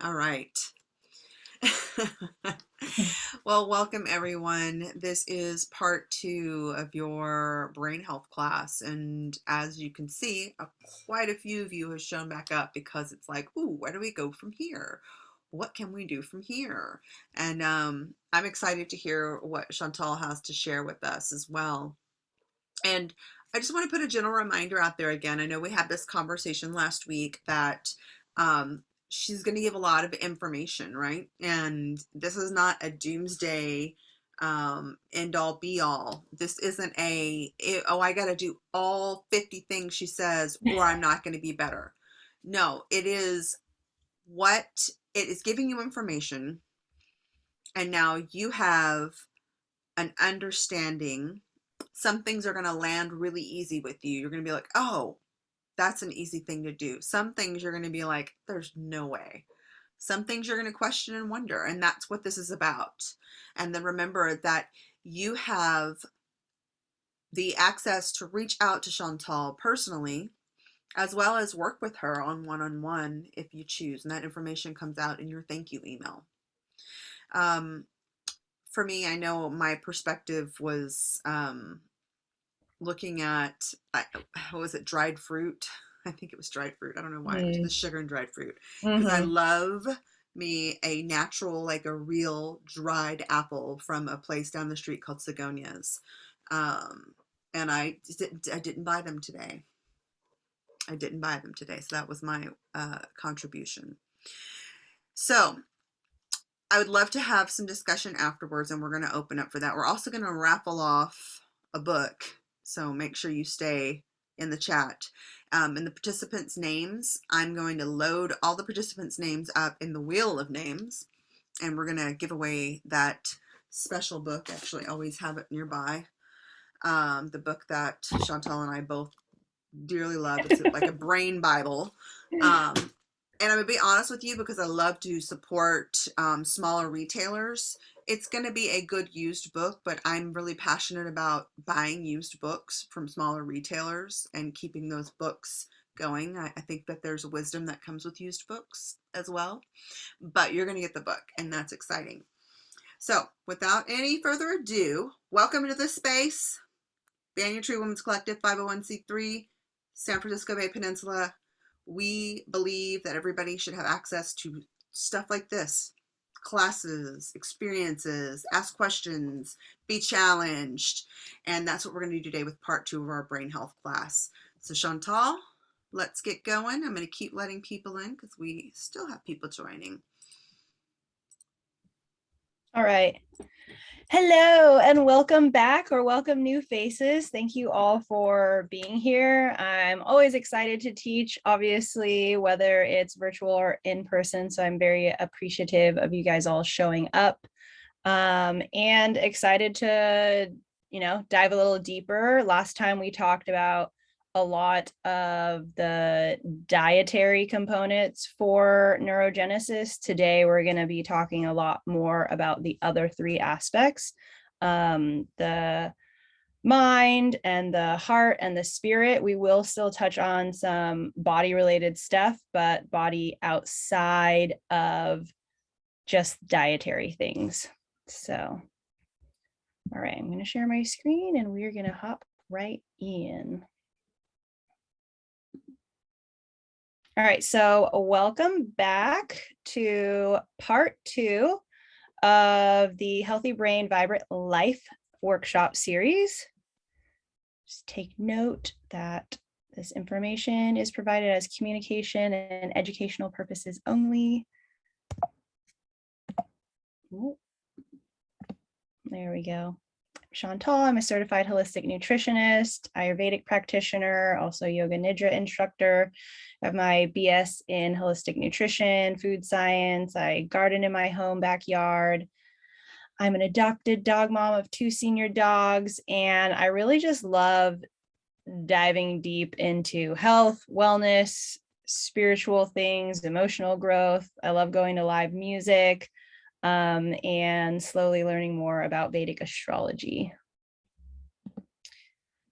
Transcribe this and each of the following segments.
All right. Well, welcome everyone. This is part 2 of your brain health class. And as you can see, quite a few of you have shown back up because it's like, ooh, where do we go from here? What can we do from here? And I'm excited to hear what Chantal has to share with us as well. And I just want to put a general reminder out there again. I know we had this conversation last week that she's going to give a lot of information, right? And this is not a doomsday end all be all. This isn't oh, I got to do all 50 things she says or I'm not going to be better. No, it is giving you information. And now you have an understanding. Some things are going to land really easy with you. You're going to be like, oh, that's an easy thing to do. Some things you're going to be like, there's no way. Some things you're going to question and wonder, and that's what this is about. And then remember that you have the access to reach out to Chantal personally, as well as work with her on one-on-one if you choose. And that information comes out in your thank you email. For me, I know my perspective was looking at, what was it, dried fruit? I think it was dried fruit. I don't know why. It was the sugar and dried fruit. Because I love me a natural, like a real dried apple from a place down the street called Sigonia's. And I didn't buy them today. I didn't buy them today. So that was my contribution. So I would love to have some discussion afterwards, and we're going to open up for that. We're also going to raffle off a book, so make sure you stay in the chat. And the participants' names, I'm going to load all the participants' names up in the wheel of names, and we're going to give away that special book. Actually, I always have it nearby. The book that Chantal and I both dearly love. It's like a brain Bible. And I'm going to be honest with you, because I love to support smaller retailers. It's going to be a good used book, but I'm really passionate about buying used books from smaller retailers and keeping those books going. I think that there's a wisdom that comes with used books as well. But you're going to get the book, and that's exciting. So without any further ado, welcome to this space. Banyan Tree Women's Collective, 501c3, San Francisco Bay Peninsula. We believe that everybody should have access to stuff like this. Classes, experiences, ask questions, be challenged. And that's what we're going to do today with part 2 of our brain health class. So Chantal, let's get going. I'm going to keep letting people in because we still have people joining. All right. Hello and welcome back, or welcome new faces. Thank you all for being here. I'm always excited to teach, obviously, whether it's virtual or in person. So I'm very appreciative of you guys all showing up, and excited to, dive a little deeper. Last time we talked about a lot of the dietary components for neurogenesis. Today, we're going to be talking a lot more about the other 3 aspects, the mind and the heart and the spirit. We will still touch on some body related stuff, but body outside of just dietary things. So, all right, I'm going to share my screen and we're going to hop right in. All right, so welcome back to part 2 of the Healthy Brain, Vibrant Life workshop series. Just take note that this information is provided as communication and educational purposes only. Ooh. There we go. Chantal, I'm a certified holistic nutritionist, Ayurvedic practitioner, also yoga nidra instructor. I have my BS in holistic nutrition, food science. I garden in my home backyard. I'm an adopted dog mom of 2 senior dogs, and I really just love diving deep into health, wellness, spiritual things, emotional growth. I love going to live music. And slowly learning more about Vedic astrology.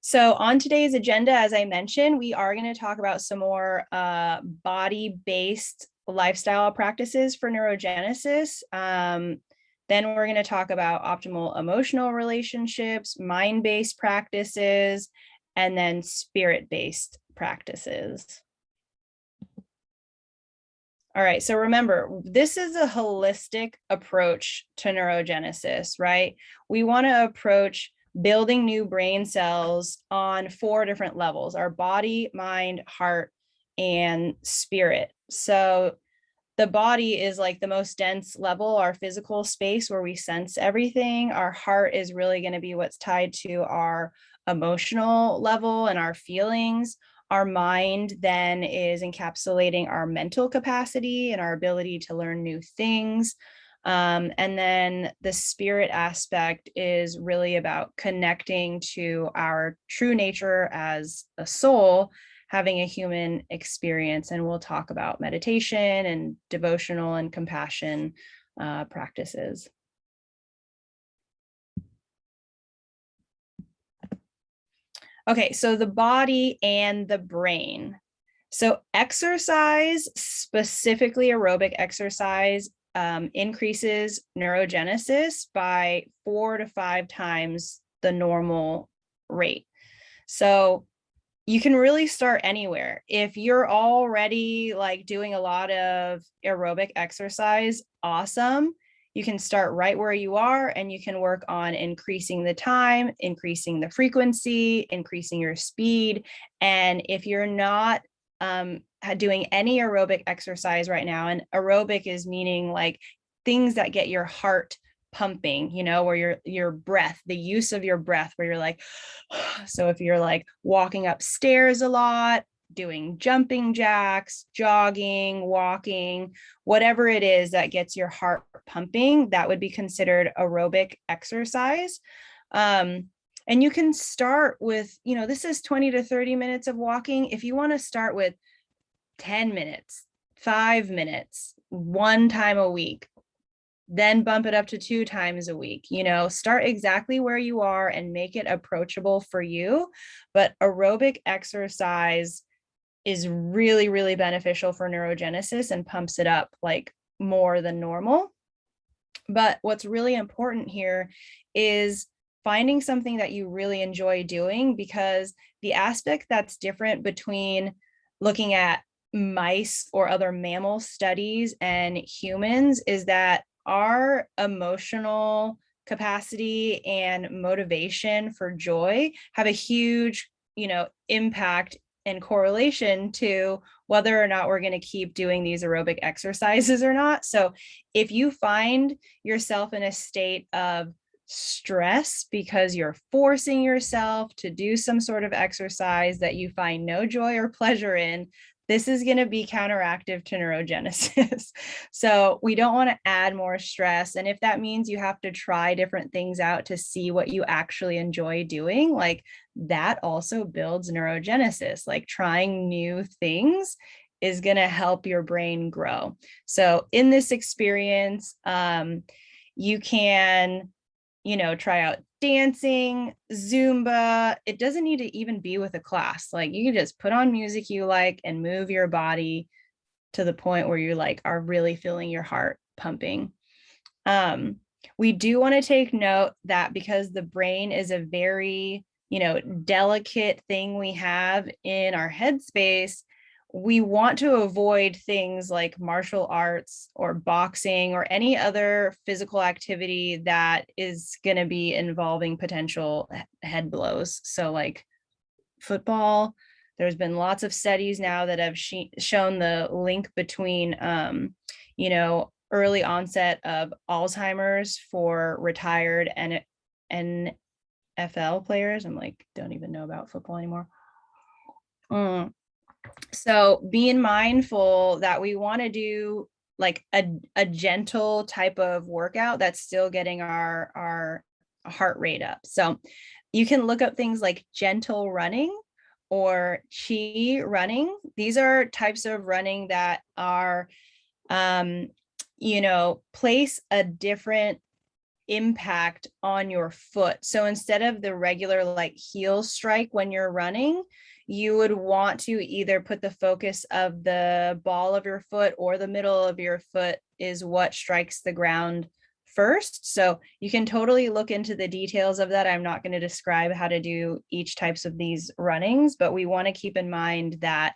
So on today's agenda, as I mentioned, we are going to talk about some more body-based lifestyle practices for neurogenesis. Then we're going to talk about optimal emotional relationships, mind-based practices, and then spirit-based practices. All right, so remember, this is a holistic approach to neurogenesis, right? We want to approach building new brain cells on 4 different levels: our body, mind, heart, and spirit. So the body is like the most dense level, our physical space where we sense everything. Our heart is really going to be what's tied to our emotional level and our feelings. Our mind then is encapsulating our mental capacity and our ability to learn new things. And then the spirit aspect is really about connecting to our true nature as a soul, having a human experience. And we'll talk about meditation and devotional and compassion practices. Okay, so the body and the brain. So exercise, specifically aerobic exercise, increases neurogenesis by 4 to 5 times the normal rate. So you can really start anywhere. If you're already like doing a lot of aerobic exercise, awesome. You can start right where you are, and you can work on increasing the time, increasing the frequency, increasing your speed. And if you're not doing any aerobic exercise right now, and aerobic is meaning like things that get your heart pumping, you know, where your breath, the use of your breath, where you're like, so if you're like walking upstairs a lot, doing jumping jacks, jogging, walking, whatever it is that gets your heart pumping, that would be considered aerobic exercise. And you can start with, you know, this is 20 to 30 minutes of walking. If you want to start with 10 minutes, 5 minutes, 1 time a week, then bump it up to 2 times a week. You know, start exactly where you are and make it approachable for you. But aerobic exercise is really, really beneficial for neurogenesis and pumps it up like more than normal. But what's really important here is finding something that you really enjoy doing, because the aspect that's different between looking at mice or other mammal studies and humans is that our emotional capacity and motivation for joy have a huge, you know, impact and correlation to whether or not we're going to keep doing these aerobic exercises or not. So if you find yourself in a state of stress because you're forcing yourself to do some sort of exercise that you find no joy or pleasure in, this is going to be counteractive to neurogenesis. So we don't want to add more stress. And if that means you have to try different things out to see what you actually enjoy doing, like that also builds neurogenesis. Like trying new things is going to help your brain grow. So in this experience, you can, you know, try out dancing, Zumba. It doesn't need to even be with a class. Like you can just put on music you like and move your body to the point where you like are really feeling your heart pumping. We do want to take note that because the brain is a very, you know, delicate thing we have in our headspace, we want to avoid things like martial arts or boxing or any other physical activity that is going to be involving potential head blows. So like football, there's been lots of studies now that have shown the link between, you know, early onset of Alzheimer's for retired NFL players. I'm like, don't even know about football anymore. So being mindful that we want to do like a gentle type of workout that's still getting our heart rate up. So you can look up things like gentle running or chi running. These are types of running that are, you know, place a different impact on your foot. So instead of the regular like heel strike when you're running, you would want to either put the focus of the ball of your foot or the middle of your foot is what strikes the ground first. So you can totally look into the details of that. I'm not going to describe how to do each types of these runnings, but we want to keep in mind that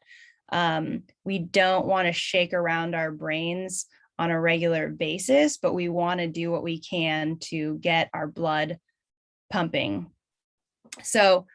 we don't want to shake around our brains on a regular basis, but we want to do what we can to get our blood pumping. So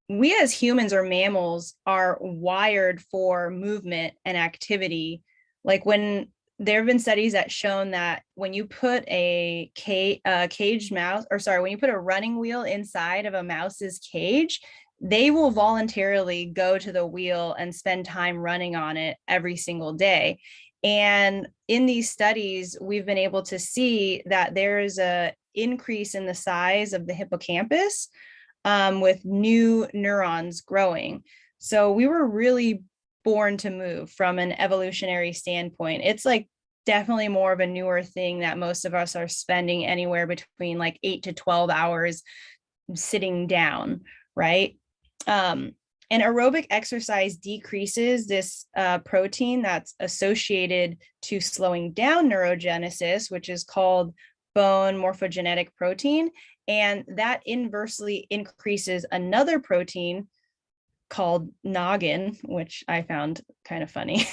we as humans or mammals are wired for movement and activity. Like when there have been studies that shown that when you put a caged mouse, or sorry, when you put a running wheel inside of a mouse's cage, they will voluntarily go to the wheel and spend time running on it every single day. And in these studies, we've been able to see that there is a increase in the size of the hippocampus with new neurons growing. So we were really born to move from an evolutionary standpoint. It's like definitely more of a newer thing that most of us are spending anywhere between like 8 to 12 hours sitting down, right? And aerobic exercise decreases this protein that's associated to slowing down neurogenesis, which is called bone morphogenetic protein. And that inversely increases another protein called noggin, which I found kind of funny.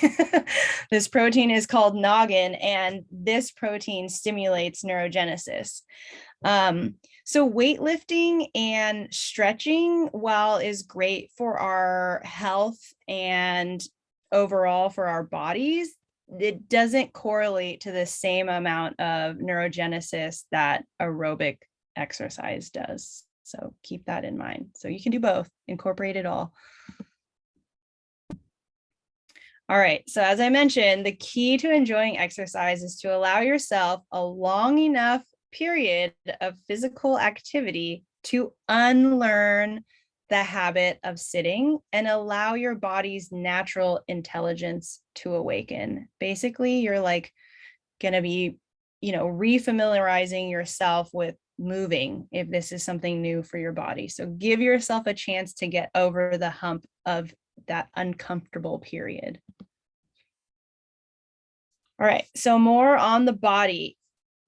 This protein is called noggin, and this protein stimulates neurogenesis. So weightlifting and stretching, while is great for our health and overall for our bodies, it doesn't correlate to the same amount of neurogenesis that aerobic exercise does. So keep that in mind. So you can do both, incorporate it all. All right, so as I mentioned, the key to enjoying exercise is to allow yourself a long enough period of physical activity to unlearn the habit of sitting and allow your body's natural intelligence to awaken. Basically, you're like going to be, refamiliarizing yourself with moving if this is something new for your body. So give yourself a chance to get over the hump of that uncomfortable period. All right, so more on the body.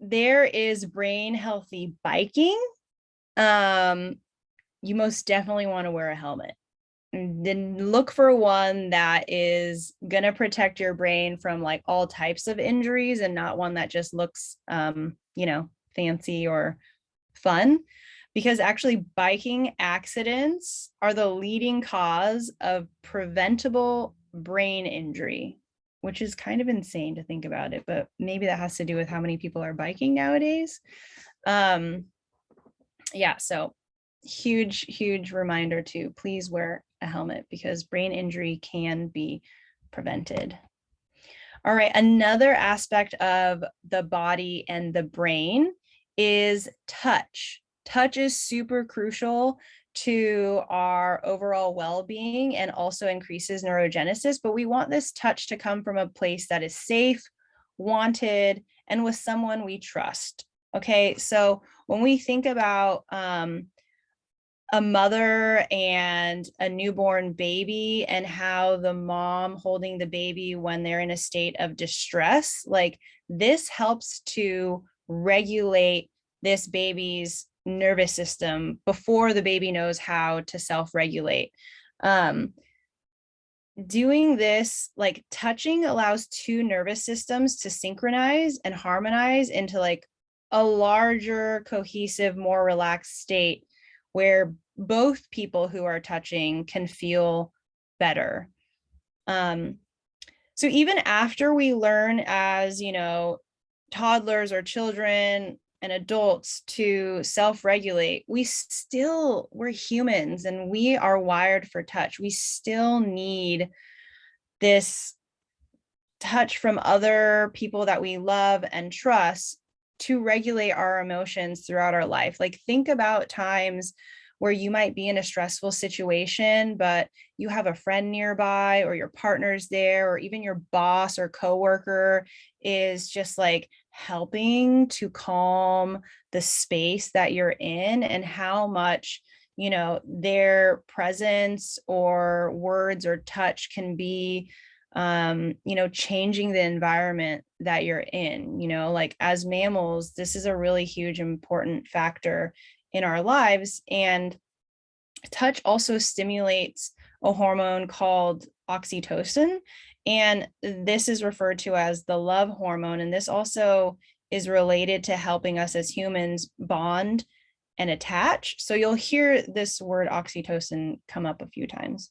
There is brain healthy biking. You most definitely want to wear a helmet. Then look for one that is going to protect your brain from like all types of injuries and not one that just looks, fancy or fun, because actually biking accidents are the leading cause of preventable brain injury, which is kind of insane to think about it, but maybe that has to do with how many people are biking nowadays. So huge reminder to please wear a helmet because brain injury can be prevented. All right, another aspect of the body and the brain is touch. Touch is super crucial to our overall well-being and also increases neurogenesis, but we want this touch to come from a place that is safe, wanted, and with someone we trust. Okay, so when we think about a mother and a newborn baby and how the mom holding the baby when they're in a state of distress, like this helps to regulate this baby's nervous system before the baby knows how to self-regulate. Doing this, like touching, allows two nervous systems to synchronize and harmonize into like a larger, cohesive, more relaxed state where both people who are touching can feel better. So even after we learn as, toddlers or children and adults to self-regulate, we're humans and we are wired for touch. We still need this touch from other people that we love and trust to regulate our emotions throughout our life. Like think about times where you might be in a stressful situation, but you have a friend nearby or your partner's there, or even your boss or coworker is just like helping to calm the space that you're in, and how much, their presence or words or touch can be, changing the environment that you're in. Like as mammals, this is a really huge, important factor in our lives. And touch also stimulates a hormone called oxytocin. And this is referred to as the love hormone. And this also is related to helping us as humans bond and attach. So you'll hear this word oxytocin come up a few times.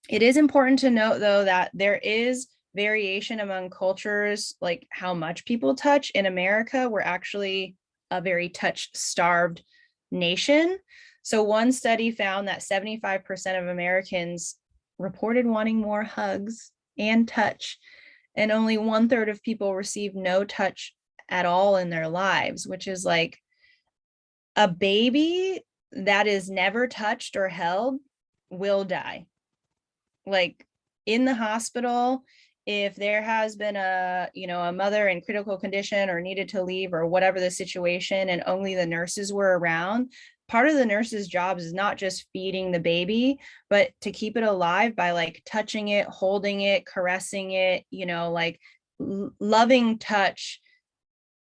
It is important to note, though, that there is variation among cultures, like how much people touch. In America, we're actually a very touch-starved nation. So one study found that 75% of Americans reported wanting more hugs and touch, and only 1/3 of people receive no touch at all in their lives, which is like a baby that is never touched or held will die. Like in the hospital, if there has been a mother in critical condition or needed to leave or whatever the situation, and only the nurses were around, part of the nurse's job is not just feeding the baby, but to keep it alive by like touching it, holding it, caressing it, like loving touch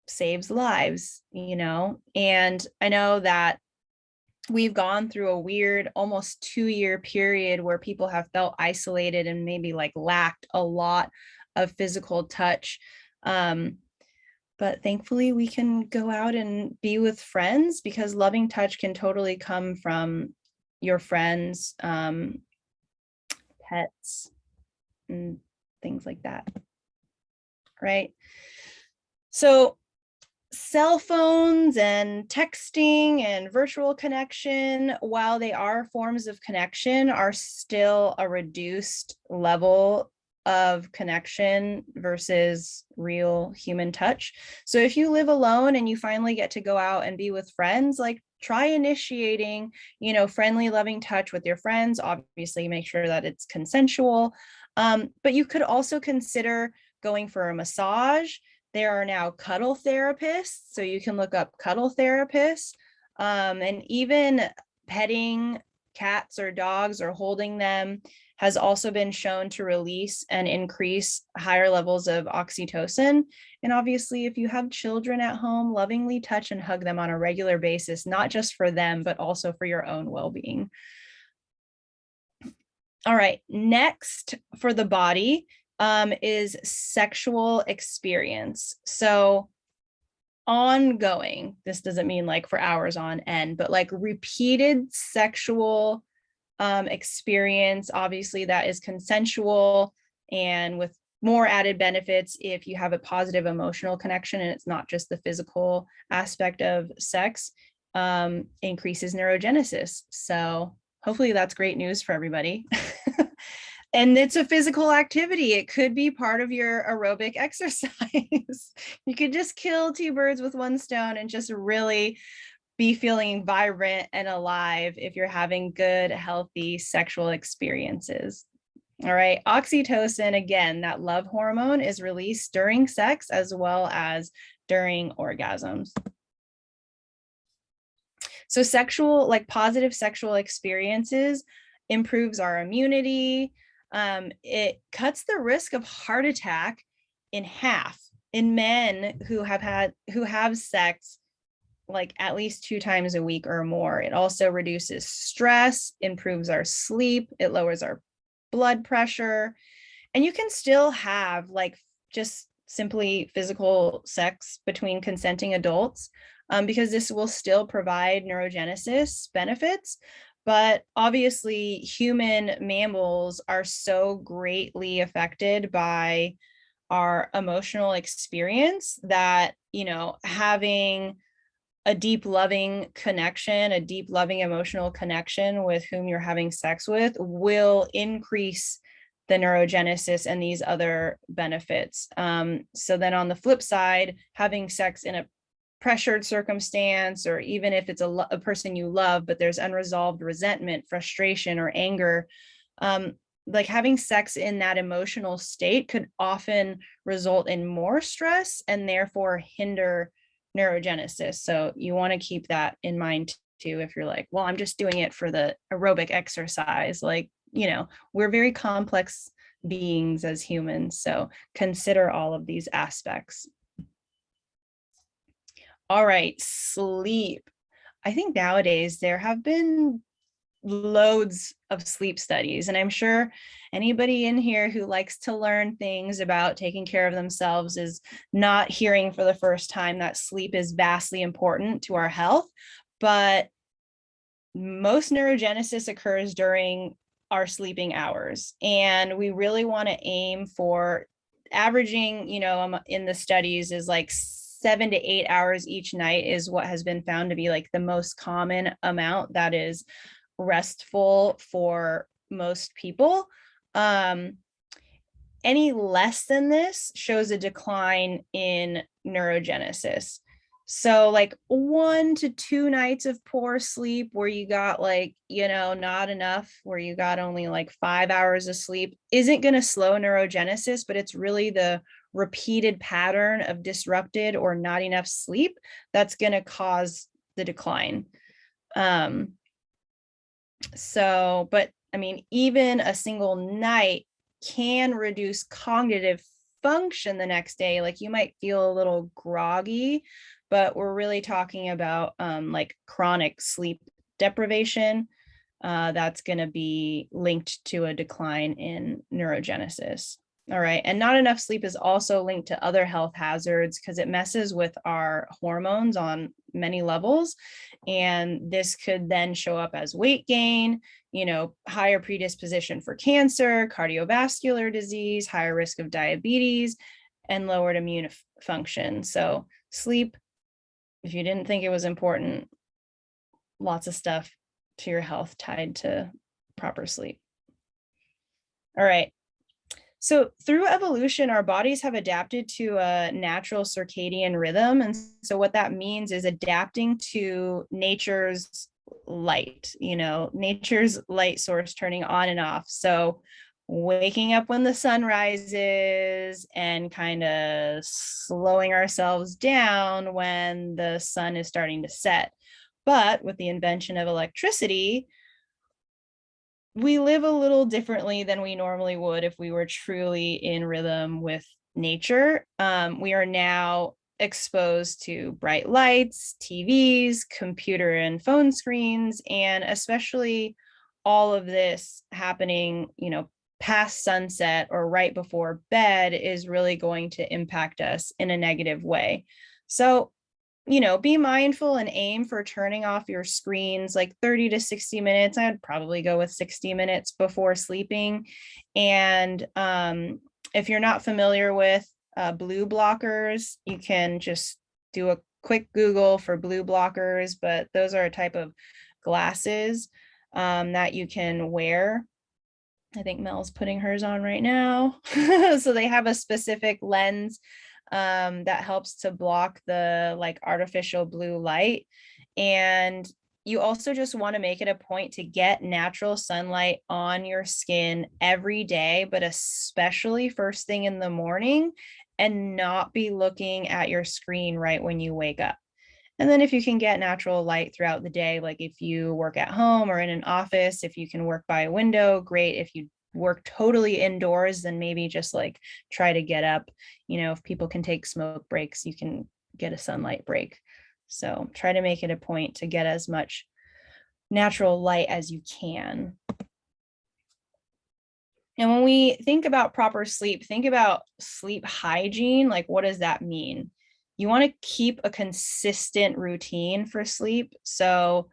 saves lives. And I know that we've gone through a weird almost 2-year period where people have felt isolated and maybe like lacked a lot of physical touch. But thankfully we can go out and be with friends, because loving touch can totally come from your friends, pets, and things like that. Right? So cell phones and texting and virtual connection, while they are forms of connection, are still a reduced level of connection versus real human touch. So if you live alone and you finally get to go out and be with friends, like try initiating, friendly, loving touch with your friends. Obviously, make sure that it's consensual. But you could also consider going for a massage. There are now cuddle therapists, so you can look up cuddle therapists, and even petting cats or dogs or holding them has also been shown to release and increase higher levels of oxytocin. And obviously, if you have children at home, lovingly touch and hug them on a regular basis, not just for them, but also for your own well-being. All right, next for the body is sexual experience. So ongoing, this doesn't mean like for hours on end, but like repeated sexual experience. Obviously that is consensual and with more added benefits if you have a positive emotional connection and it's not just the physical aspect of sex. Increases neurogenesis. So hopefully that's great news for everybody. And it's a physical activity. It could be part of your aerobic exercise. You could just kill 2 birds with 1 stone and just really be feeling vibrant and alive if you're having good, healthy sexual experiences. All right. Oxytocin, again, that love hormone, is released during sex as well as during orgasms. So positive sexual experiences improves our immunity. It cuts the risk of heart attack in half in men who have sex like at least 2 times a week or more. It also reduces stress, improves our sleep, it lowers our blood pressure, and you can still have like just simply physical sex between consenting adults, because this will still provide neurogenesis benefits. But obviously, human mammals are so greatly affected by our emotional experience that, having a deep loving connection, a deep loving emotional connection with whom you're having sex with will increase the neurogenesis and these other benefits. So then on the flip side, having sex in a pressured circumstance, or even if it's a person you love, but there's unresolved resentment, frustration, or anger, like having sex in that emotional state could often result in more stress and therefore hinder neurogenesis. So you want to keep that in mind too. If you're like, well, I'm just doing it for the aerobic exercise, like, we're very complex beings as humans. So consider all of these aspects. All right, sleep. I think nowadays there have been loads of sleep studies, and I'm sure anybody in here who likes to learn things about taking care of themselves is not hearing for the first time that sleep is vastly important to our health. But most neurogenesis occurs during our sleeping hours, and we really want to aim for averaging, in the studies is like 7 to 8 hours each night is what has been found to be like the most common amount that is restful for most people. Any less than this shows a decline in neurogenesis. So like 1 to 2 nights of poor sleep where you got like, not enough, where you got only like 5 hours of sleep isn't going to slow neurogenesis, but it's really the repeated pattern of disrupted or not enough sleep that's going to cause the decline. But I mean, even a single night can reduce cognitive function the next day. Like you might feel a little groggy, but we're really talking about like chronic sleep deprivation. That's going to be linked to a decline in neurogenesis. All right. And not enough sleep is also linked to other health hazards because it messes with our hormones on many levels. And this could then show up as weight gain, higher predisposition for cancer, cardiovascular disease, higher risk of diabetes, and lowered immune function. So sleep, if you didn't think it was important, lots of stuff to your health tied to proper sleep. All right. So through evolution, our bodies have adapted to a natural circadian rhythm. And so what that means is adapting to nature's light, nature's light source turning on and off. So waking up when the sun rises and kind of slowing ourselves down when the sun is starting to set. But with the invention of electricity, we live a little differently than we normally would if we were truly in rhythm with nature. We are now exposed to bright lights, TVs, computer and phone screens, and especially all of this happening, past sunset or right before bed is really going to impact us in a negative way. So be mindful and aim for turning off your screens like 30 to 60 minutes. I'd probably go with 60 minutes before sleeping. And if you're not familiar with blue blockers, you can just do a quick Google for blue blockers, but those are a type of glasses that you can wear. I think Mel's putting hers on right now. So they have a specific lens that helps to block the like artificial blue light. And you also just want to make it a point to get natural sunlight on your skin every day, but especially first thing in the morning, and not be looking at your screen right when you wake up. And then if you can get natural light throughout the day, like if you work at home or in an office, if you can work by a window, great. If you work totally indoors, then maybe just like try to get up. If people can take smoke breaks, you can get a sunlight break. So try to make it a point to get as much natural light as you can. And when we think about proper sleep, think about sleep hygiene. Like, what does that mean? You want to keep a consistent routine for sleep. So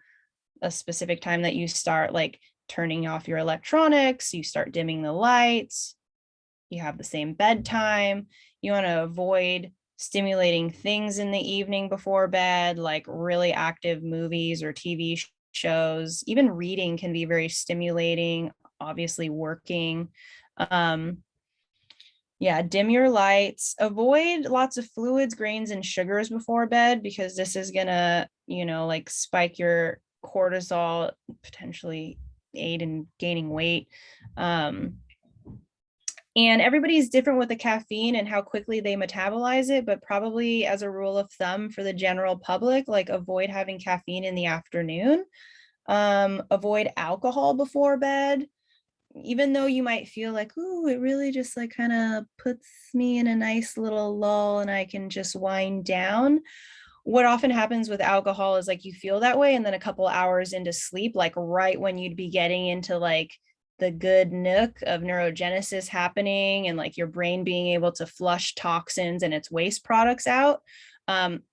a specific time that you start like turning off your electronics, you start dimming the lights, you have the same bedtime. You want to avoid stimulating things in the evening before bed, like really active movies or TV shows. Even reading can be very stimulating, obviously working. Dim your lights, avoid lots of fluids, grains, and sugars before bed, because this is gonna, like spike your cortisol, potentially aid in gaining weight. And everybody's different with the caffeine and how quickly they metabolize it, but probably as a rule of thumb for the general public, like avoid having caffeine in the afternoon, avoid alcohol before bed, even though you might feel like, ooh, it really just like kind of puts me in a nice little lull and I can just wind down. What often happens with alcohol is like you feel that way, and then a couple hours into sleep, like right when you'd be getting into like the good nook of neurogenesis happening and like your brain being able to flush toxins and its waste products out,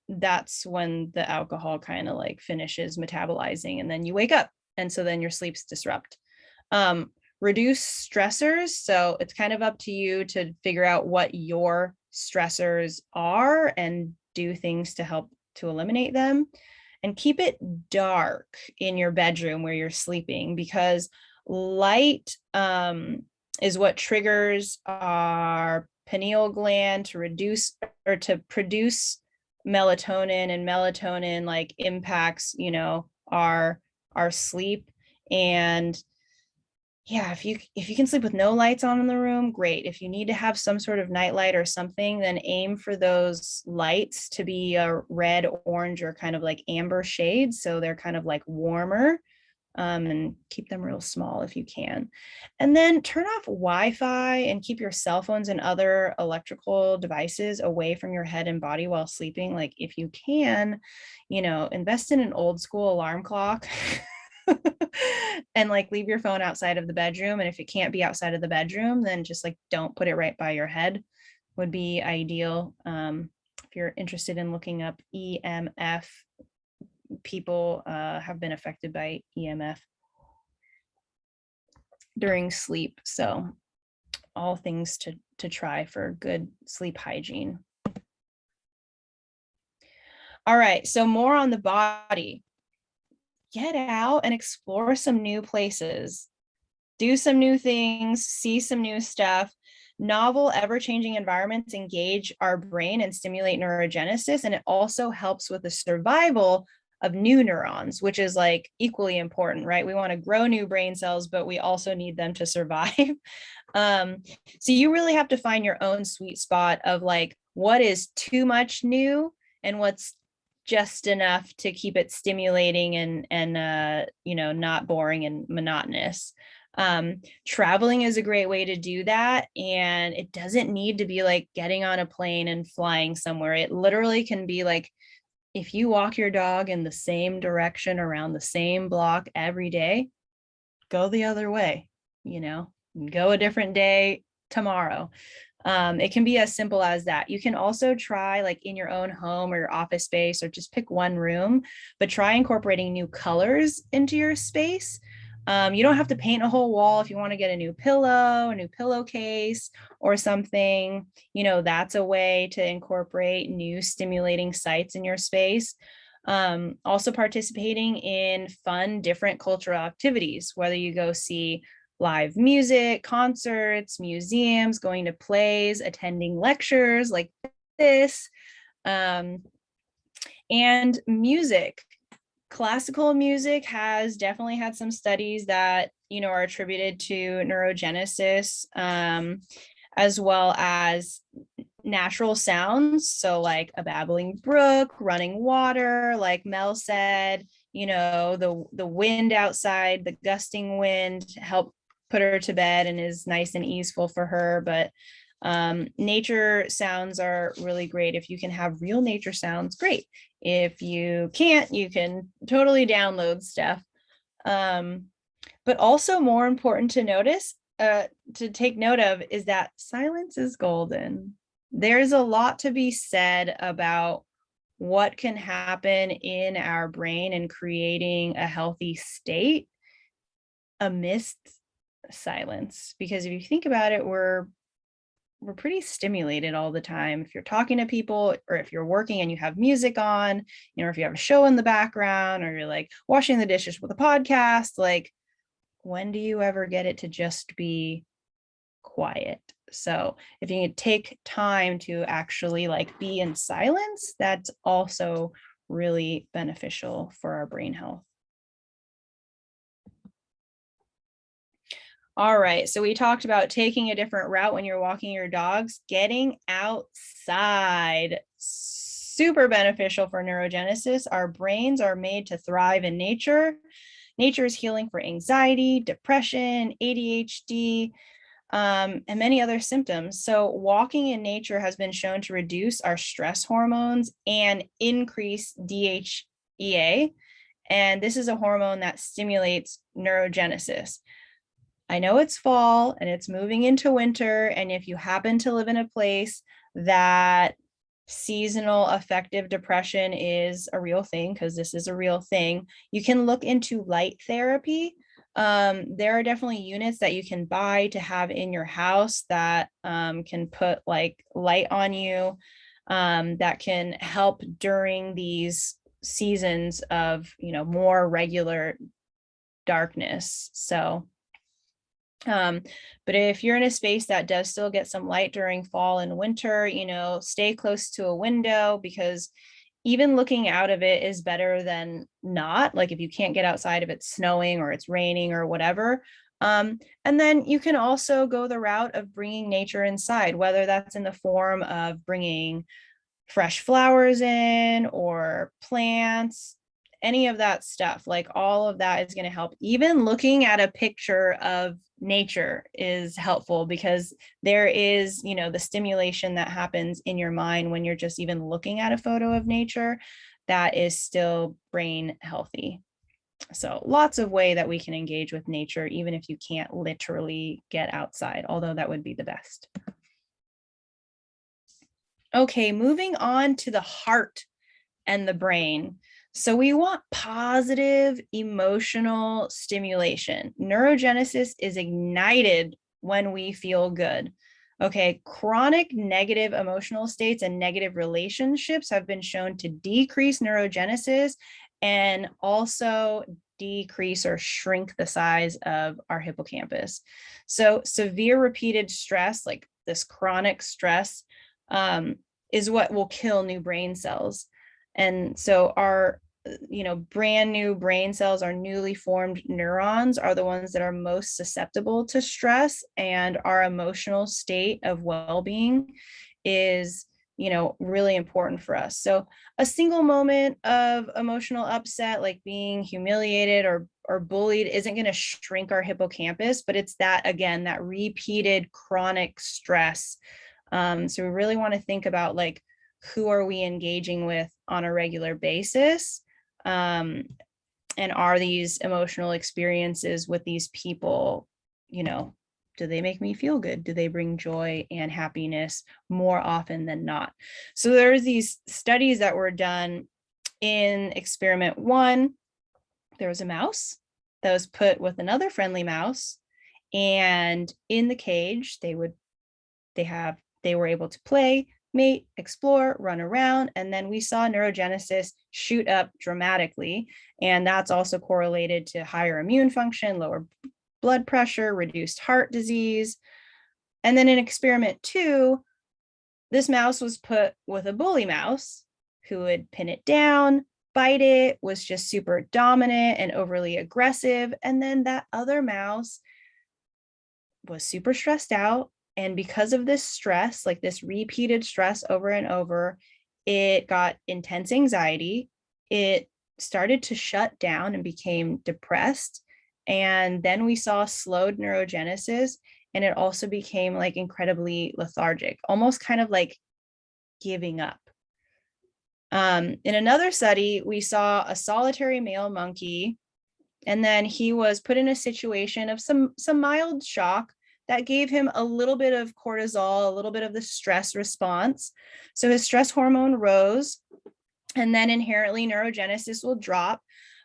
that's when the alcohol kind of like finishes metabolizing and then you wake up, and so then your sleep's disrupt. Reduce stressors. So it's kind of up to you to figure out what your stressors are and do things to help to eliminate them. And keep it dark in your bedroom where you're sleeping, because light is what triggers our pineal gland to reduce or to produce melatonin, and melatonin like impacts, you know, our sleep. And yeah, if you can sleep with no lights on in the room, great. If you need to have some sort of nightlight or something, then aim for those lights to be a red, orange, or kind of like amber shades, so they're kind of like warmer, and keep them real small if you can. And then turn off Wi-Fi and keep your cell phones and other electrical devices away from your head and body while sleeping. Like if you can, you know, invest in an old school alarm clock. And like leave your phone outside of the bedroom. And if it can't be outside of the bedroom, then just like don't put it right by your head would be ideal. If you're interested in looking up EMF, people have been affected by EMF during sleep. So all things to try for good sleep hygiene. All right, so more on the body. Get out and explore some new places. Do some new things, see some new stuff. Novel, ever-changing environments engage our brain and stimulate neurogenesis, and it also helps with the survival of new neurons, which is like equally important, right? We want to grow new brain cells, but we also need them to survive. So you really have to find your own sweet spot of like what is too much new and what's just enough to keep it stimulating and you know, not boring and monotonous. Traveling is a great way to do that, and it doesn't need to be like getting on a plane and flying somewhere. It literally can be like if you walk your dog in the same direction around the same block every day, go the other way, you know, go a different day tomorrow. It can be as simple as that. You can also try like in your own home or your office space, or just pick one room, but try incorporating new colors into your space. You don't have to paint a whole wall. If you want to get a new pillow, a new pillowcase or something, you know, that's a way to incorporate new stimulating sites in your space. Also participating in fun, different cultural activities, whether you go see live music, concerts, museums, going to plays, attending lectures like this, and music. Classical music has definitely had some studies that, you know, are attributed to neurogenesis, as well as natural sounds. So like a babbling brook, running water, like Mel said, you know, the wind outside, the gusting wind help put her to bed and is nice and easeful for her. But nature sounds are really great. If you can have real nature sounds, great. If you can't, you can totally download stuff. But also more important to notice, to take note of, is that silence is golden. There's a lot to be said about what can happen in our brain in creating a healthy state amidst silence. Because if you think about it, we're pretty stimulated all the time. If you're talking to people, or if you're working and you have music on, you know, if you have a show in the background, or you're like washing the dishes with a podcast, like when do you ever get it to just be quiet? So if you take time to actually like be in silence, that's also really beneficial for our brain health. All right. So we talked about taking a different route when you're walking your dogs, getting outside. Super beneficial for neurogenesis. Our brains are made to thrive in nature. Nature is healing for anxiety, depression, ADHD, and many other symptoms. So walking in nature has been shown to reduce our stress hormones and increase DHEA. And this is a hormone that stimulates neurogenesis. I know it's fall and it's moving into winter. And if you happen to live in a place that seasonal affective depression is a real thing, because this is a real thing, you can look into light therapy. There are definitely units that you can buy to have in your house that can put like light on you, that can help during these seasons of, more regular darkness. So but if you're in a space that does still get some light during fall and winter, stay close to a window, because even looking out of it is better than not. Like if you can't get outside, if it's snowing or it's raining or whatever. And then you can also go the route of bringing nature inside, whether that's in the form of bringing fresh flowers in or plants, any of that stuff. Like all of that is going to help. Even looking at a picture of nature is helpful, because there is, the stimulation that happens in your mind when you're just even looking at a photo of nature that is still brain healthy. So lots of way that we can engage with nature, even if you can't literally get outside, although that would be the best. Okay, moving on to the heart and the brain. So we want positive emotional stimulation. Neurogenesis is ignited when we feel good. Okay, chronic negative emotional states and negative relationships have been shown to decrease neurogenesis and also decrease or shrink the size of our hippocampus. So severe repeated stress, like this chronic stress, is what will kill new brain cells. And so our brand new brain cells, our newly formed neurons, are the ones that are most susceptible to stress, and our emotional state of well-being is really important for us. So a single moment of emotional upset, like being humiliated or bullied, isn't going to shrink our hippocampus, but it's that, again, that repeated chronic stress. So we really want to think about, like, who are we engaging with on a regular basis? And are these emotional experiences with these people, do they make me feel good? Do they bring joy and happiness more often than not? So there's these studies that were done in experiment 1. There was a mouse that was put with another friendly mouse, and in the cage, they were able to play, mate, explore, run around, and then we saw neurogenesis shoot up dramatically. And that's also correlated to higher immune function, lower blood pressure, reduced heart disease. And then in experiment 2, this mouse was put with a bully mouse who would pin it down, bite it, was just super dominant and overly aggressive. And then that other mouse was super stressed out. And because of this stress, like this repeated stress over and over, it got intense anxiety. It started to shut down and became depressed. And then we saw slowed neurogenesis, and it also became like incredibly lethargic, almost kind of like giving up. In another study, we saw a solitary male monkey, and then he was put in a situation of some mild shock that gave him a little bit of cortisol, a little bit of the stress response. So his stress hormone rose, and then inherently neurogenesis will drop.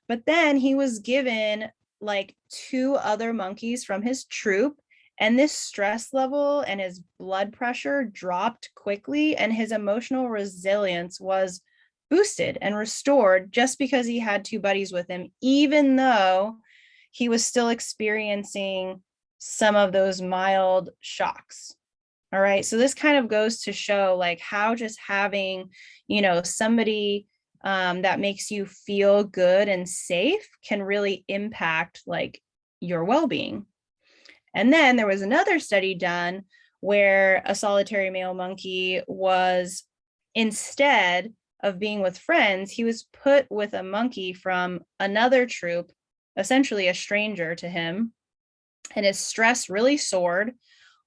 But then he was given like 2 other monkeys from his troop, and this stress level and his blood pressure dropped quickly, and his emotional resilience was boosted and restored just because he had 2 buddies with him, even though he was still experiencing some of those mild shocks. All right. So this kind of goes to show like how just having, somebody that makes you feel good and safe can really impact like your well-being. And then there was another study done where a solitary male monkey was, instead of being with friends, he was put with a monkey from another troop, essentially a stranger to him, and his stress really soared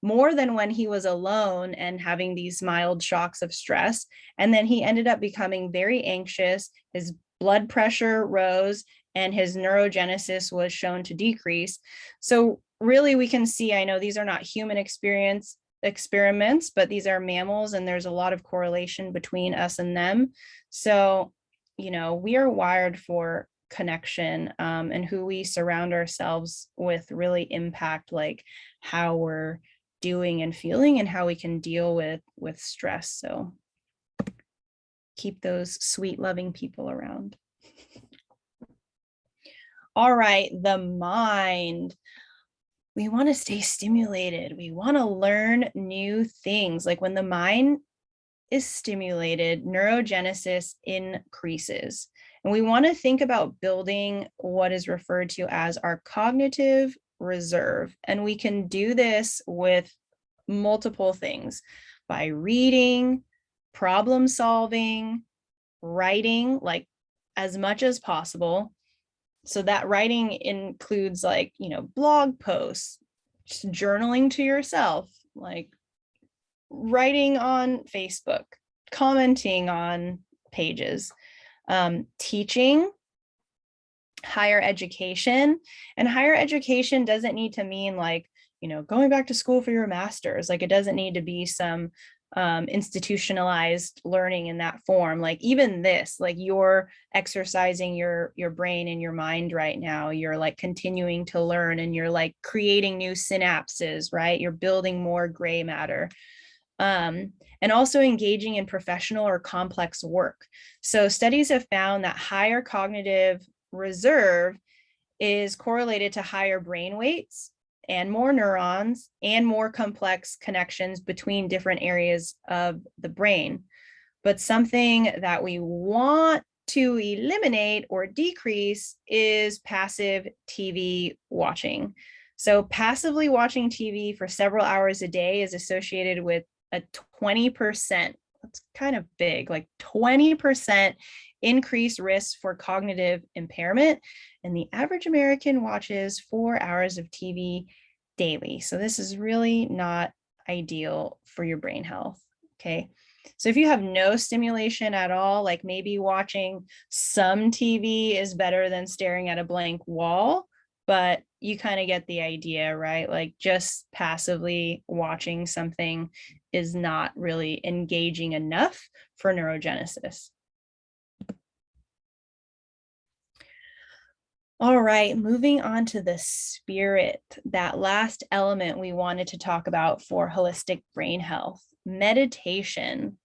more than when he was alone and having these mild shocks of stress. And then he ended up becoming very anxious. His blood pressure rose and his neurogenesis was shown to decrease. So really we can see, I know these are not human experiments, but these are mammals and there's a lot of correlation between us and them. So, we are wired for connection, and who we surround ourselves with really impact like how we're doing and feeling and how we can deal with stress. So keep those sweet, loving people around. All right, the mind. We want to stay stimulated. We want to learn new things. Like when the mind is stimulated, neurogenesis increases. And we want to think about building what is referred to as our cognitive reserve. And we can do this with multiple things by reading, problem solving, writing, like as much as possible. So that writing includes like, blog posts, journaling to yourself, like writing on Facebook, commenting on pages, teaching, higher education. And higher education doesn't need to mean like, going back to school for your master's. Like it doesn't need to be some institutionalized learning in that form. Like even this, like you're exercising your brain and your mind right now. You're like continuing to learn and you're like creating new synapses, right? You're building more gray matter. And also engaging in professional or complex work. So studies have found that higher cognitive reserve is correlated to higher brain weights and more neurons and more complex connections between different areas of the brain. But something that we want to eliminate or decrease is passive TV watching. So passively watching TV for several hours a day is associated with a 20%, that's kind of big, like 20% increased risk for cognitive impairment. And the average American watches 4 hours of TV daily. So this is really not ideal for your brain health. Okay. So if you have no stimulation at all, like maybe watching some TV is better than staring at a blank wall, but you kind of get the idea, right? Like just passively watching something is not really engaging enough for neurogenesis. All right, moving on to the spirit, that last element we wanted to talk about for holistic brain health, meditation.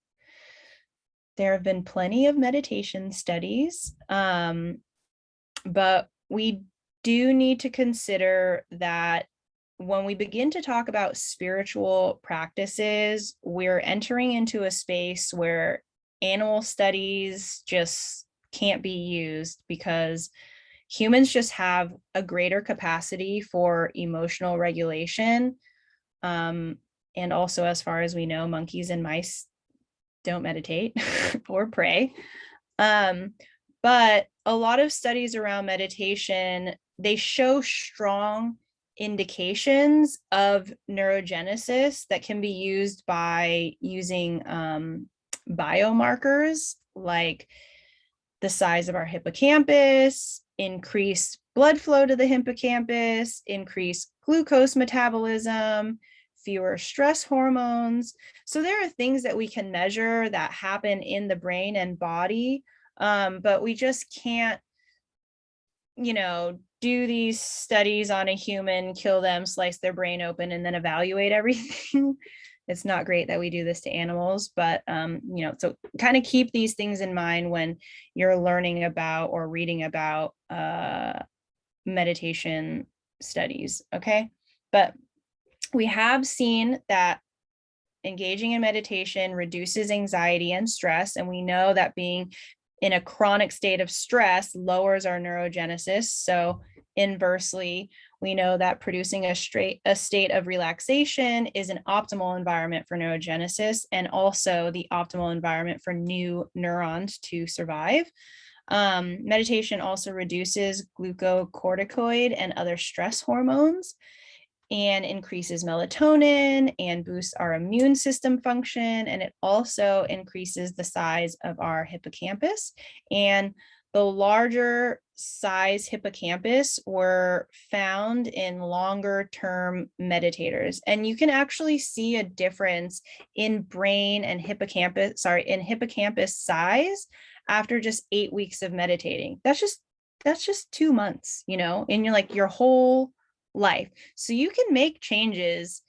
There have been plenty of meditation studies, but we do need to consider that when we begin to talk about spiritual practices, we're entering into a space where animal studies just can't be used because humans just have a greater capacity for emotional regulation. And also, as far as we know, monkeys and mice don't meditate or pray. But a lot of studies around meditation, they show strong indications of neurogenesis that can be used by using biomarkers like the size of our hippocampus, increased blood flow to the hippocampus, increased glucose metabolism, fewer stress hormones. So there are things that we can measure that happen in the brain and body, but we just can't, do these studies on a human, kill them, slice their brain open, and then evaluate everything. It's not great that we do this to animals, but, so kind of keep these things in mind when you're learning about or reading about meditation studies, okay? But we have seen that engaging in meditation reduces anxiety and stress, and we know that being in a chronic state of stress lowers our neurogenesis. So inversely, We know that producing a state of relaxation is an optimal environment for neurogenesis and also the optimal environment for new neurons to survive. Meditation also reduces glucocorticoid and other stress hormones and increases melatonin and boosts our immune system function. And it also increases the size of our hippocampus. And the larger size hippocampus were found in longer term meditators. And you can actually see a difference in brain and hippocampus size after just 8 weeks of meditating. That's just 2 months, in your whole life. So you can make changes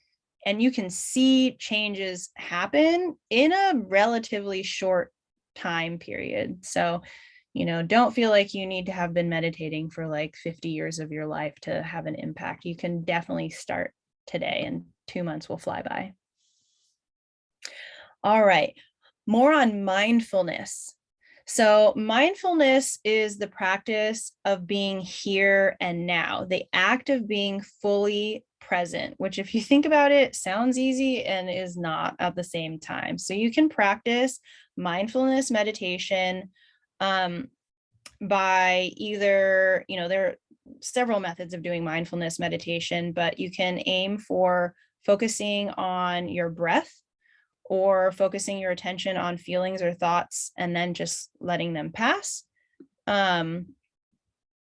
and you can see changes happen in a relatively short time period. So, don't feel like you need to have been meditating for like 50 years of your life to have an impact. You can definitely start today and 2 months will fly by. All right, more on mindfulness. So mindfulness is the practice of being here and now, the act of being fully present, which if you think about it, sounds easy and is not at the same time. So you can practice mindfulness meditation by either, there are several methods of doing mindfulness meditation, but you can aim for focusing on your breath or focusing your attention on feelings or thoughts and then just letting them pass. And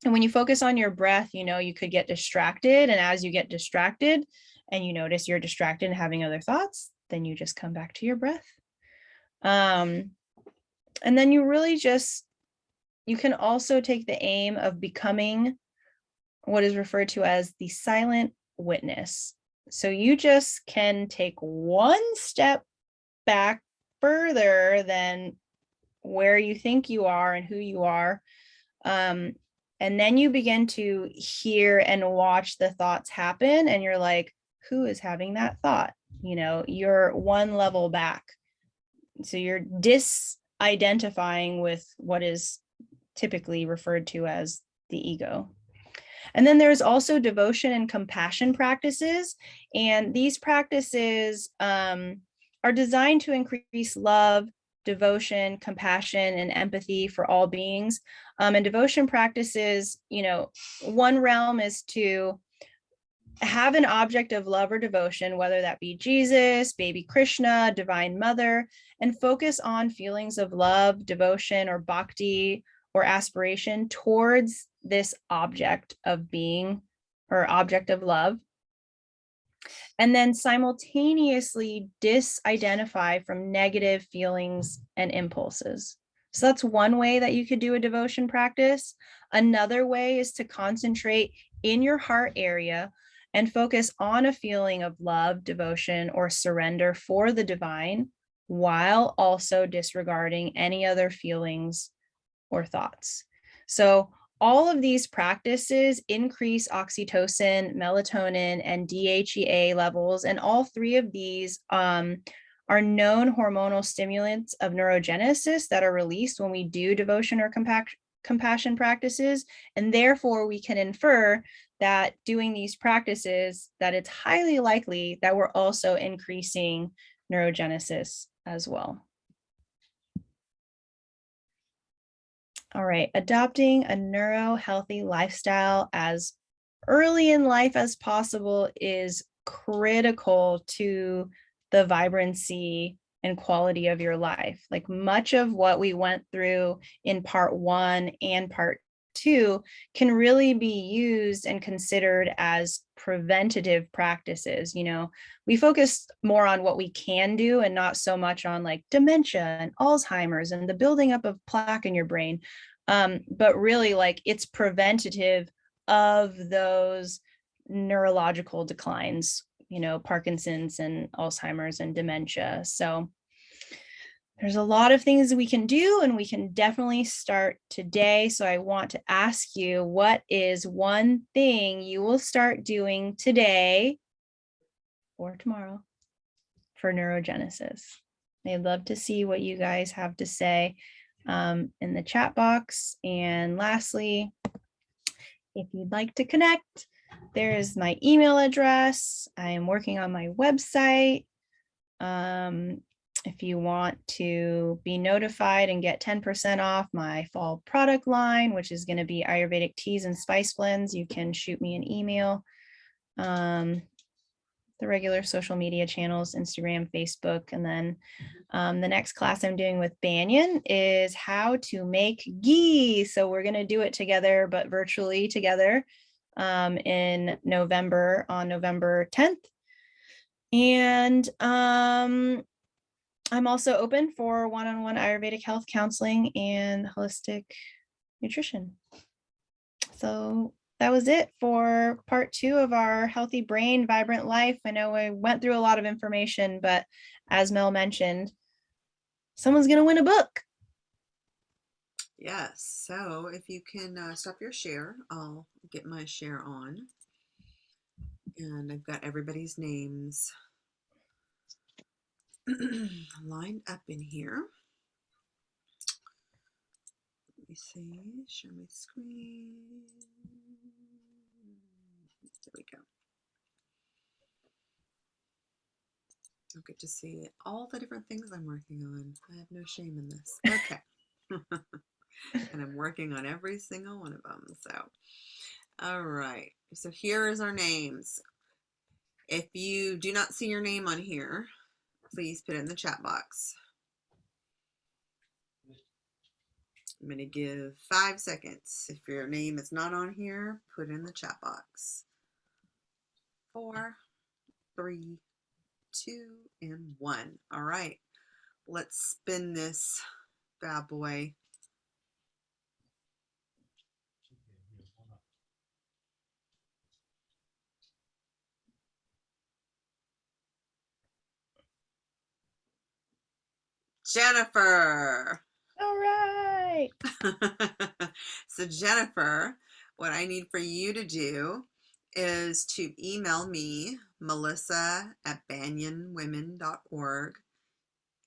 when you focus on your breath, you could get distracted. And as you get distracted and you notice you're distracted and having other thoughts, then you just come back to your breath. And then you can also take the aim of becoming what is referred to as the silent witness. So you just can take one step back further than where you think you are and who you are. And then you begin to hear and watch the thoughts happen. And you're like, who is having that thought? You're one level back. So you're disidentifying with what is typically referred to as the ego. And then there's also devotion and compassion practices. And these practices are designed to increase love, devotion, compassion, and empathy for all beings. And devotion practices, one realm is to have an object of love or devotion, whether that be Jesus, baby Krishna, divine mother, and focus on feelings of love, devotion, or bhakti or aspiration towards this object of being or object of love. And then simultaneously disidentify from negative feelings and impulses. So that's one way that you could do a devotion practice. Another way is to concentrate in your heart area and focus on a feeling of love, devotion, or surrender for the divine, while also disregarding any other feelings or thoughts. So all of these practices increase oxytocin, melatonin, and DHEA levels, and all three of these are known hormonal stimulants of neurogenesis that are released when we do devotion or compassion practices, and therefore we can infer that doing these practices, that it's highly likely that we're also increasing neurogenesis as well. All right, adopting a neuro-healthy lifestyle as early in life as possible is critical to the vibrancy and quality of your life. Like much of what we went through in part 1 and part 2 can really be used and considered as preventative practices. We focus more on what we can do and not so much on like dementia and Alzheimer's and the building up of plaque in your brain. But really like it's preventative of those neurological declines, Parkinson's and Alzheimer's and dementia. So there's a lot of things we can do, and we can definitely start today. So I want to ask you, what is one thing you will start doing today or tomorrow for neurogenesis? I'd love to see what you guys have to say in the chat box. And lastly, if you'd like to connect, there is my email address. I am working on my website. If you want to be notified and get 10% off my fall product line, which is going to be Ayurvedic teas and spice blends, you can shoot me an email. The regular social media channels, Instagram, Facebook, and then the next class I'm doing with Banyan is how to make ghee. So we're going to do it together, but virtually together in November, on November 10th. And I'm also open for one-on-one Ayurvedic health counseling and holistic nutrition. So that was it for part 2 of our Healthy Brain, Vibrant Life. I know I went through a lot of information, but as Mel mentioned, someone's going to win a book. Yes. So if you can stop your share, I'll get my share on. And I've got everybody's names lined up in here. Let me see. Share my screen. There we go. You'll get to see all the different things I'm working on. I have no shame in this. Okay. And I'm working on every single one of them. So, all right. So here is our names. If you do not see your name on here, please put it in the chat box. I'm going to give 5 seconds. If your name is not on here, put it in the chat box. 4, 3, 2, and 1. All right. Let's spin this bad boy. Jennifer. All right. So Jennifer, what I need for you to do is to email me, melissa@banyanwomen.org.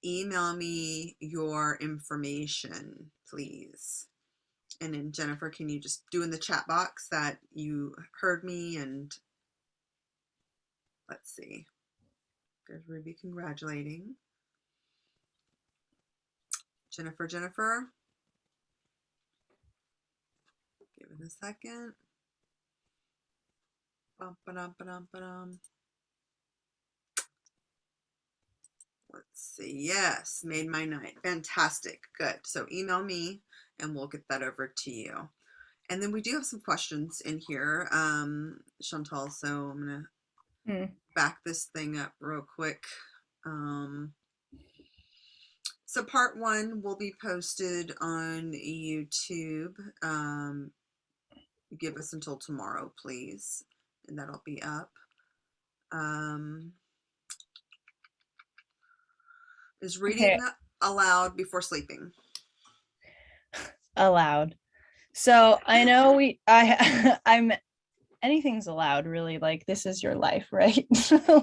Email me your information, please. And then Jennifer, can you just do in the chat box that you heard me? And let's see. There's Ruby congratulating. Jennifer. Give it a second. Bum-ba-dum-ba-dum-ba-dum. Let's see. Yes, made my night. Fantastic. Good. So email me and we'll get that over to you. And then we do have some questions in here, Chantal. So I'm going to back this thing up real quick. So part 1 will be posted on YouTube. Give us until tomorrow, please. And that'll be up. Is reading allowed before sleeping? Allowed. So I know I'm anything's allowed, really. Like, this is your life, right?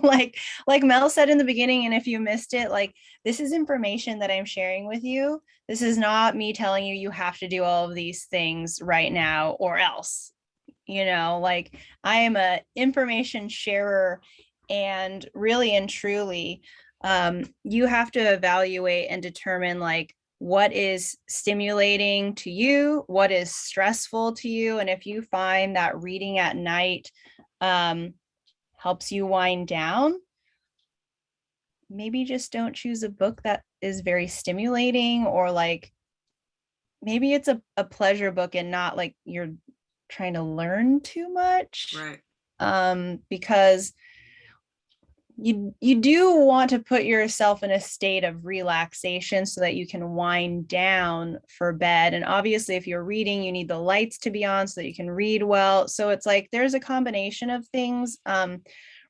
like Mel said in the beginning, and if you missed it, like, this is information that I'm sharing with you. This is not me telling you you have to do all of these things right now or else. Like, I am a information sharer, and really and truly, you have to evaluate and determine, like, what is stimulating to you, what is stressful to you. And if you find that reading at night helps you wind down, maybe just don't choose a book that is very stimulating, or like maybe it's a pleasure book and not like you're trying to learn too much. Right. Because you do want to put yourself in a state of relaxation so that you can wind down for bed. And obviously, if you're reading, you need the lights to be on so that you can read well. So it's like there's a combination of things.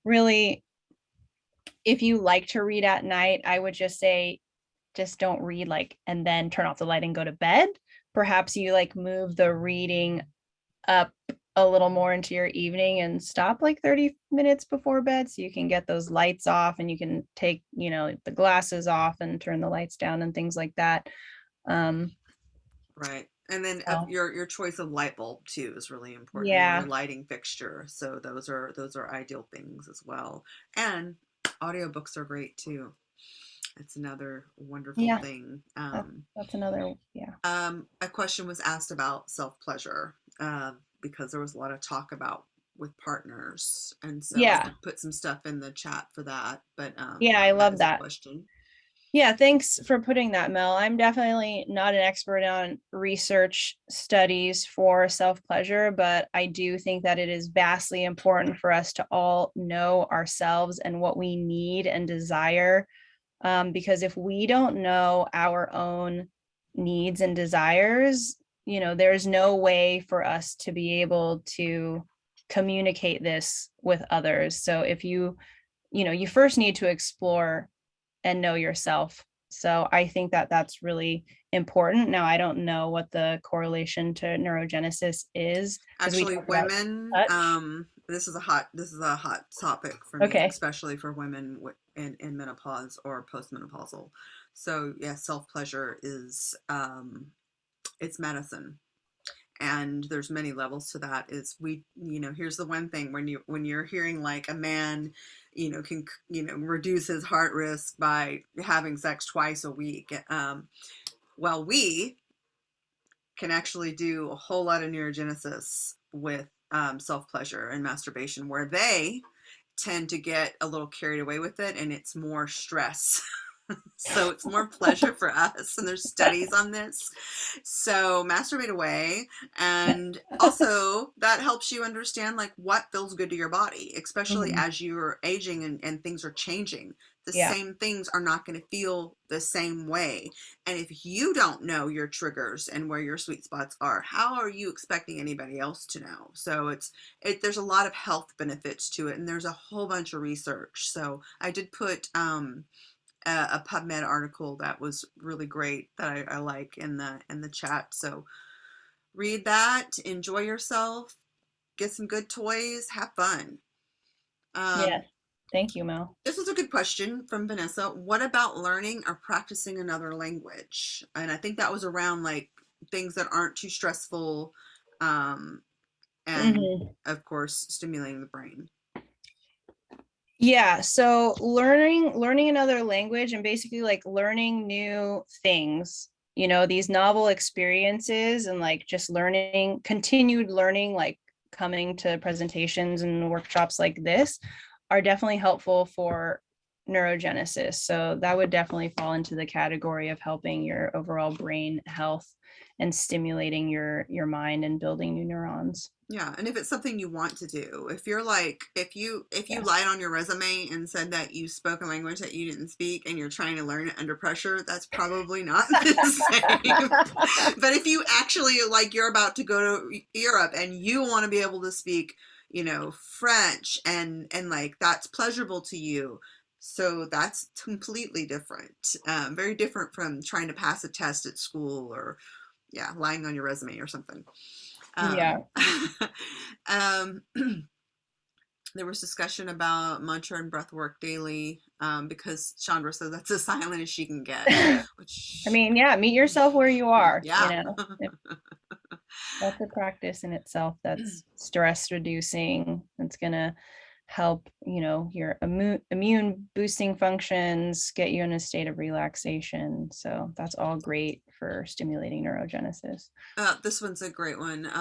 Really, if you like to read at night, I would just say, just don't read and then turn off the light and go to bed. Perhaps you move the reading up a little more into your evening and stop 30 minutes before bed so you can get those lights off and you can take the glasses off and turn the lights down and things like that. Right. And then So, your choice of light bulb too is really important, and your yeah. lighting fixture. So those are ideal things as well. And audiobooks are great too. It's another wonderful Yeah. thing. That's another, yeah. A question was asked about self pleasure because there was a lot of talk about with partners, and so I Yeah. did put some stuff in the chat for that. But Yeah, I that love is a that. question. Yeah, thanks for putting that, Mel. I'm definitely not an expert on research studies for self-pleasure, but I do think that it is vastly important for us to all know ourselves and what we need and desire. Because if we don't know our own needs and desires, there's no way for us to be able to communicate this with others. So if you first need to explore and know yourself. So I think that that's really important. Now, I don't know what the correlation to neurogenesis is because we Actually, talked about women. touch. This is a hot topic for me, Okay. especially for women in menopause or postmenopausal. So yeah, self pleasure is it's medicine, and there's many levels to that. Is we here's the one thing, when you're hearing like a man can reduce his heart risk by having sex twice a week. Well, we can actually do a whole lot of neurogenesis with self pleasure and masturbation, where they tend to get a little carried away with it, and it's more stress. So it's more pleasure for us, and there's studies on this. So masturbate away, and also that helps you understand like what feels good to your body, especially Mhm. as you're aging and things are changing. The Yeah. same things are not going to feel the same way, and if you don't know your triggers and where your sweet spots are, how are you expecting anybody else to know? So there's a lot of health benefits to it, and there's a whole bunch of research. So I did put a PubMed article that was really great that I like in the chat. So read that, enjoy yourself, get some good toys, have fun. Yeah. Um, Thank you, Mel. this was a good question from Vanessa. What about learning or practicing another language? And I think that was around like things that aren't too stressful, um, and Mhm. of course stimulating the brain. Yeah, so learning another language and basically like learning new things, these novel experiences and like just learning, continued learning, like coming to presentations and workshops like this are definitely helpful for neurogenesis. So that would definitely fall into the category of helping your overall brain health and stimulating your mind and building new neurons. Yeah, and if it's something you want to do, if you're like, if you Yeah. lied on your resume and said that you spoke a language that you didn't speak and you're trying to learn it under pressure, that's probably not the same. But if you actually like you're about to go to Europe and you want to be able to speak, French, and like that's pleasurable to you, so that's completely different. Very different from trying to pass a test at school, or yeah, lying on your resume or something. Yeah. Um, um, there was discussion about mantra and breath work daily, because Chandra says that's as silent as she can get, I which, mean, yeah, meet yourself where you are, yeah. that's a practice in itself that's stress reducing. It's gonna help, your immune boosting functions, get you in a state of relaxation. So that's all great for stimulating neurogenesis. This one's a great one.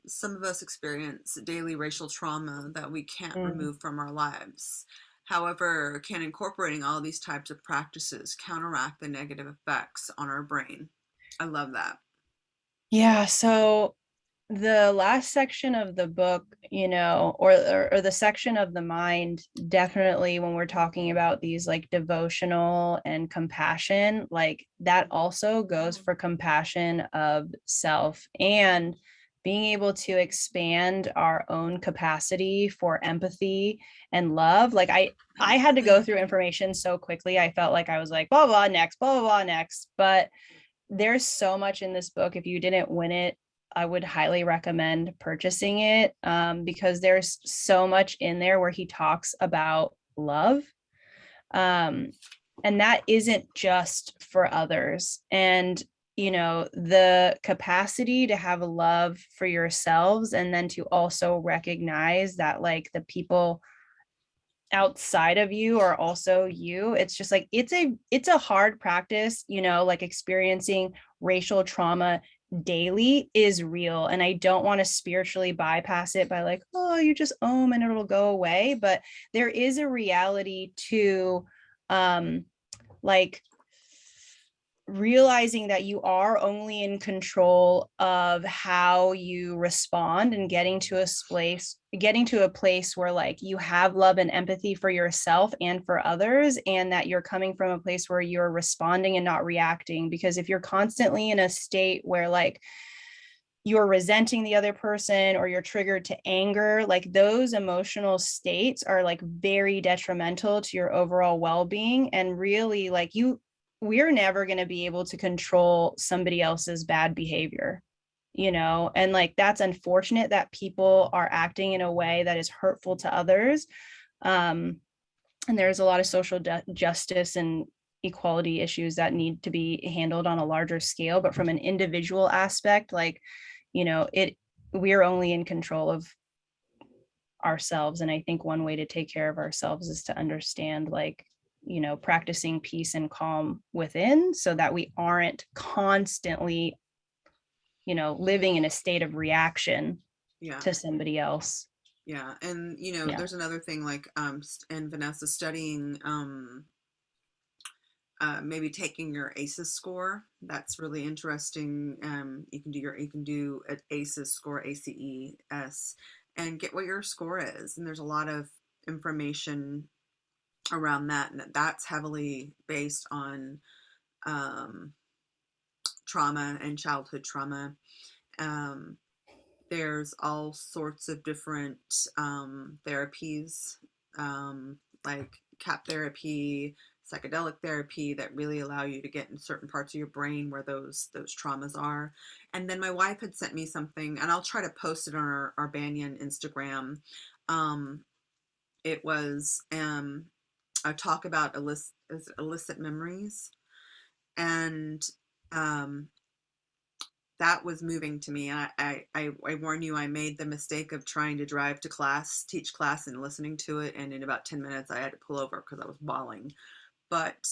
Some of us experience daily racial trauma that we can't Mm. remove from our lives. However, can incorporating all these types of practices counteract the negative effects on our brain? I love that. Yeah, so the last section of the book, or the section of the mind, definitely when we're talking about these like devotional and compassion, like that also goes for compassion of self and being able to expand our own capacity for empathy and love. Like I had to go through information so quickly. I felt like I was like, blah, blah, next, blah, blah, blah, next. But there's so much in this book. If you didn't win it, I would highly recommend purchasing it, because there's so much in there where he talks about love. Um, and that isn't just for others. And, the capacity to have a love for yourselves, and then to also recognize that like the people outside of you are also you. It's just like it's a hard practice, like experiencing racial trauma daily is real, and I don't want to spiritually bypass it by like, oh, you just and it'll go away. But there is a reality to like realizing that you are only in control of how you respond, and getting to a place where like you have love and empathy for yourself and for others, and that you're coming from a place where you're responding and not reacting. Because if you're constantly in a state where like you're resenting the other person, or you're triggered to anger, like those emotional states are like very detrimental to your overall well-being. And really like we're never going to be able to control somebody else's bad behavior, and like that's unfortunate that people are acting in a way that is hurtful to others. And there's a lot of social justice and equality issues that need to be handled on a larger scale. But from an individual aspect, like, we're only in control of ourselves. And I think one way to take care of ourselves is to understand like, practicing peace and calm within, so that we aren't constantly, living in a state of reaction Yeah. to somebody else. Yeah. And, Yeah. there's another thing like, and Vanessa studying, maybe taking your ACEs score. That's really interesting. You can do an ACEs score, ACES, and get what your score is. And there's a lot of information around that, and that's heavily based on trauma and childhood trauma. Um, there's all sorts of different therapies, like CAP therapy, psychedelic therapy, that really allow you to get in certain parts of your brain where those traumas are. And then my wife had sent me something, and I'll try to post it on our Banyan Instagram. It was a talk about illicit memories, and um, that was moving to me. I warn you, I made the mistake of trying to drive to class, teach class, and listening to it. And in about 10 minutes, I had to pull over because I was bawling. But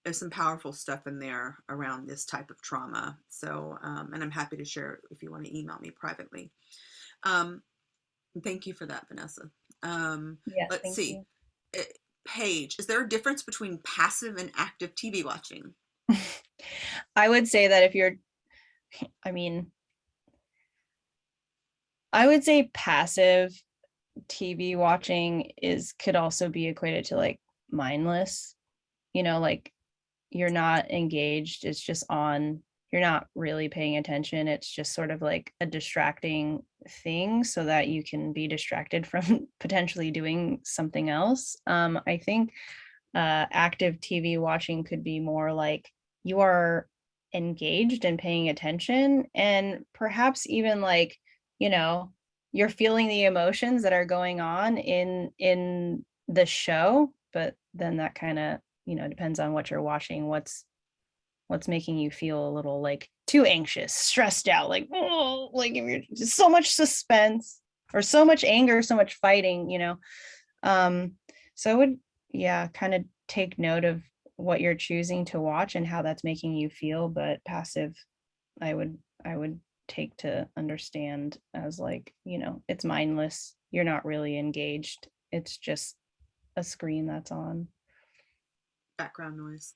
there's some powerful stuff in there around this type of trauma. So, and I'm happy to share it if you want to email me privately. Thank you for that, Vanessa. Yeah. Let's Thank see. you. Paige, is there a difference between passive and active TV watching? I would say that I mean, I would say passive TV watching could also be equated to like mindless, like you're not engaged, it's just on, you're not really paying attention. It's just sort of like a distracting thing so that you can be distracted from potentially doing something else. I think active TV watching could be more like you are engaged and paying attention, and perhaps even like, you know, you're feeling the emotions that are going on in the show. But then that kind of, depends on what you're watching, what's making you feel a little like too anxious, stressed out, like, oh, like if you're just so much suspense or so much anger, so much fighting, um so I would, yeah, kind of take note of what you're choosing to watch and how that's making you feel. But passive, I would take to understand as like, it's mindless, you're not really engaged, it's just a screen that's on. Background noise.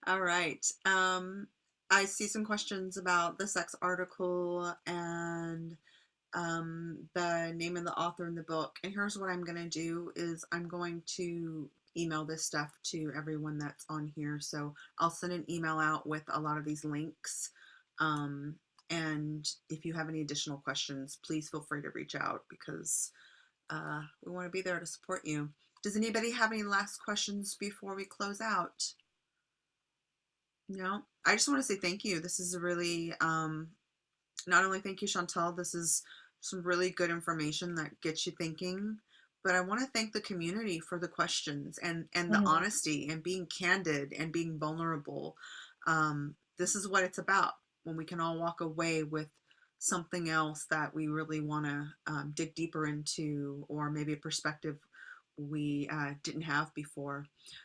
All right. I see some questions about the sex article and the name of the author in the book. And here's what I'm going to do is I'm going to email this stuff to everyone that's on here. So I'll send an email out with a lot of these links. And if you have any additional questions, please feel free to reach out because we want to be there to support you. Does anybody have any last questions before we close out? No, I just want to say thank you. This is a really, not only thank you, Chantal, this is some really good information that gets you thinking. but I want to thank the community for the questions and the Mhm. honesty and being candid and being vulnerable. This is what it's about, when we can all walk away with something else that we really want to dig deeper into, or maybe a perspective we didn't have before.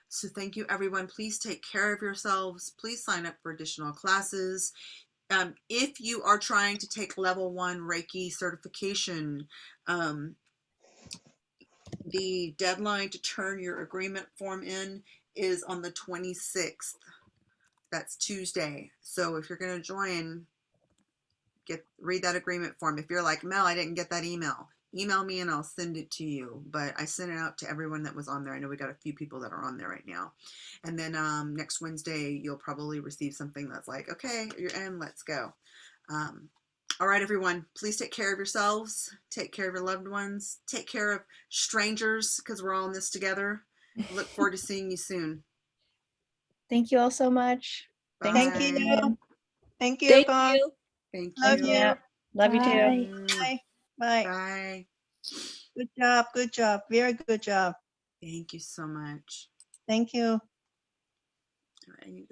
So thank you, everyone. Please take care of yourselves. Please sign up for additional classes. If you are trying to take level 1 Reiki certification, the deadline to turn your agreement form in is on the 26th. That's Tuesday. So if you're going to join, read that agreement form. If you're like, Mel, I didn't get that email me and I'll send it to you. But I sent it out to everyone that was on there. I know we got a few people that are on there right now. And then next Wednesday, you'll probably receive something that's like, okay, you're in, let's go. All right, everyone, please take care of yourselves. Take care of your loved ones. Take care of strangers, because we're all in this together. Look forward to seeing you soon. Thank you all so much. Thanks, Thank Bye. you. Banyan. Thank you, Thank Gong. you. Thank Love you. Yeah. you. Love you too. Bye. Bye. Bye. Bye. Good job. Good job. Very good job. Thank you so much. Thank you. I need to